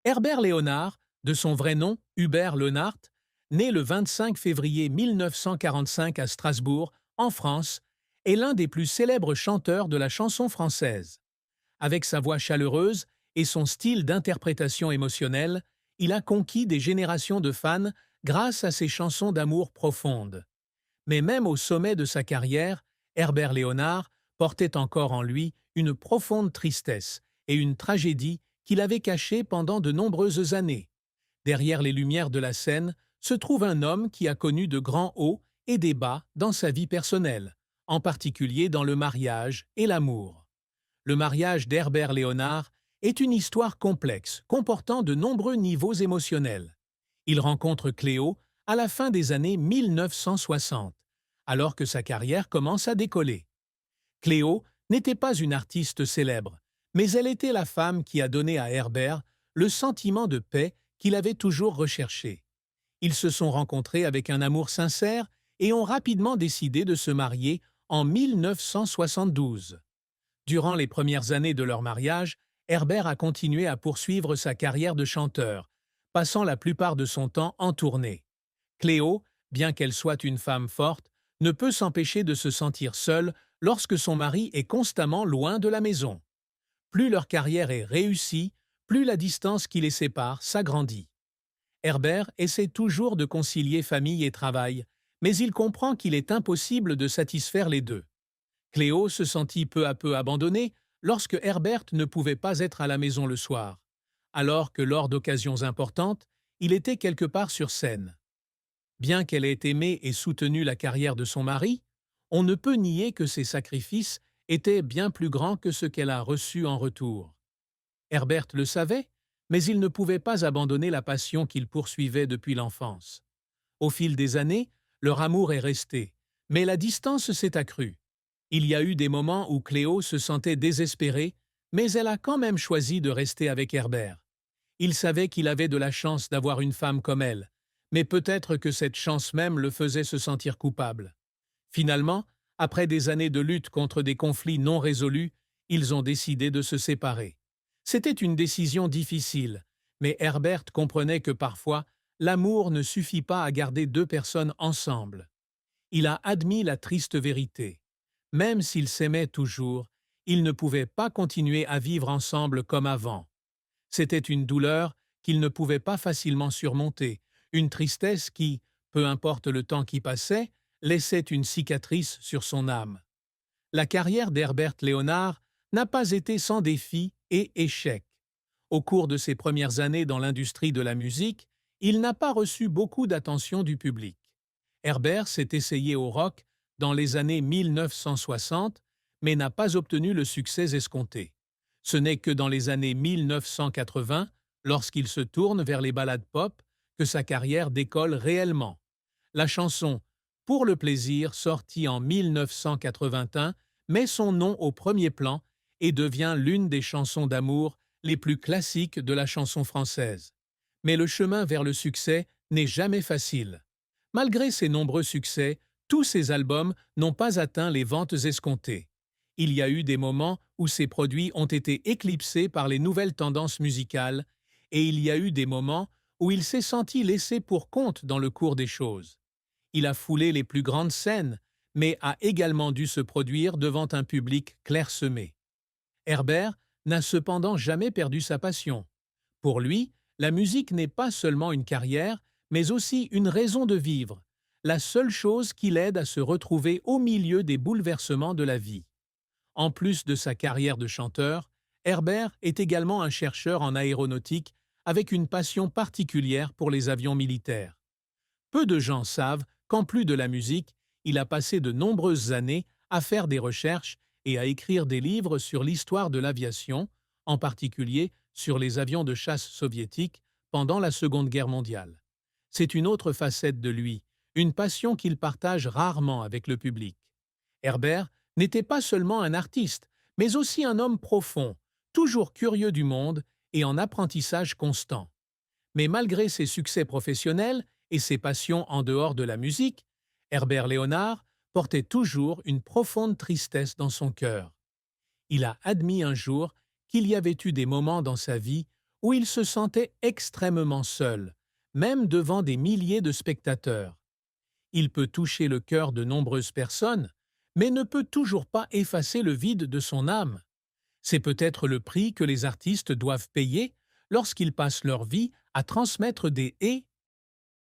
Herbert Léonard, de son vrai nom Hubert Leonhardt, né le 25 février 1945 à Strasbourg, en France, est l'un des plus célèbres chanteurs de la chanson française. Avec sa voix chaleureuse et son style d'interprétation émotionnelle, il a conquis des générations de fans grâce à ses chansons d'amour profondes. Mais même au sommet de sa carrière, Herbert Léonard portait encore en lui une profonde tristesse et une tragédie qu'il avait cachée pendant de nombreuses années. Derrière les lumières de la scène se trouve un homme qui a connu de grands hauts et des bas dans sa vie personnelle, en particulier dans le mariage et l'amour. Le mariage d'Herbert Léonard est une histoire complexe, comportant de nombreux niveaux émotionnels. Il rencontre Cléo à la fin des années 1960, alors que sa carrière commence à décoller. Cléo n'était pas une artiste célèbre, mais elle était la femme qui a donné à Herbert le sentiment de paix qu'il avait toujours recherché. Ils se sont rencontrés avec un amour sincère et ont rapidement décidé de se marier en 1972. Durant les premières années de leur mariage, Herbert a continué à poursuivre sa carrière de chanteur, passant la plupart de son temps en tournée. Cléo, bien qu'elle soit une femme forte, ne peut s'empêcher de se sentir seule lorsque son mari est constamment loin de la maison. Plus leur carrière est réussie, plus la distance qui les sépare s'agrandit. Herbert essaie toujours de concilier famille et travail, mais il comprend qu'il est impossible de satisfaire les deux. Cléo se sentit peu à peu abandonnée lorsque Herbert ne pouvait pas être à la maison le soir, alors que lors d'occasions importantes, il était quelque part sur scène. Bien qu'elle ait aimé et soutenu la carrière de son mari, on ne peut nier que ses sacrifices étaient bien plus grands que ce qu'elle a reçu en retour. Herbert le savait, mais il ne pouvait pas abandonner la passion qu'il poursuivait depuis l'enfance. Au fil des années, leur amour est resté, mais la distance s'est accrue. Il y a eu des moments où Cléo se sentait désespérée, mais elle a quand même choisi de rester avec Herbert. Il savait qu'il avait de la chance d'avoir une femme comme elle, mais peut-être que cette chance même le faisait se sentir coupable. Finalement, après des années de lutte contre des conflits non résolus, ils ont décidé de se séparer. C'était une décision difficile, mais Herbert comprenait que parfois, l'amour ne suffit pas à garder deux personnes ensemble. Il a admis la triste vérité. Même s'ils s'aimaient toujours, ils ne pouvaient pas continuer à vivre ensemble comme avant. C'était une douleur qu'il ne pouvait pas facilement surmonter, une tristesse qui, peu importe le temps qui passait, laissait une cicatrice sur son âme. La carrière d'Herbert Léonard n'a pas été sans défis et échecs. Au cours de ses premières années dans l'industrie de la musique, il n'a pas reçu beaucoup d'attention du public. Herbert s'est essayé au rock dans les années 1960, mais n'a pas obtenu le succès escompté. Ce n'est que dans les années 1980, lorsqu'il se tourne vers les ballades pop, que sa carrière décolle réellement. La chanson Pour le plaisir, sortie en 1981, met son nom au premier plan et devient l'une des chansons d'amour les plus classiques de la chanson française. Mais le chemin vers le succès n'est jamais facile. Malgré ses nombreux succès, tous ses albums n'ont pas atteint les ventes escomptées. Il y a eu des moments où ses produits ont été éclipsés par les nouvelles tendances musicales, et il y a eu des moments où il s'est senti laissé pour compte dans le cours des choses. Il a foulé les plus grandes scènes, mais a également dû se produire devant un public clairsemé. Herbert n'a cependant jamais perdu sa passion. Pour lui, la musique n'est pas seulement une carrière, mais aussi une raison de vivre, la seule chose qui l'aide à se retrouver au milieu des bouleversements de la vie. En plus de sa carrière de chanteur, Herbert est également un chercheur en aéronautique avec une passion particulière pour les avions militaires. Peu de gens savent qu'en plus de la musique, il a passé de nombreuses années à faire des recherches et à écrire des livres sur l'histoire de l'aviation, en particulier sur les avions de chasse soviétiques pendant la Seconde Guerre mondiale. C'est une autre facette de lui, une passion qu'il partage rarement avec le public. Herbert n'était pas seulement un artiste, mais aussi un homme profond, toujours curieux du monde et en apprentissage constant. Mais malgré ses succès professionnels et ses passions en dehors de la musique, Herbert Léonard portait toujours une profonde tristesse dans son cœur. Il a admis un jour qu'il y avait eu des moments dans sa vie où il se sentait extrêmement seul, même devant des milliers de spectateurs. Il peut toucher le cœur de nombreuses personnes, mais ne peut toujours pas effacer le vide de son âme. C'est peut-être le prix que les artistes doivent payer lorsqu'ils passent leur vie à transmettre des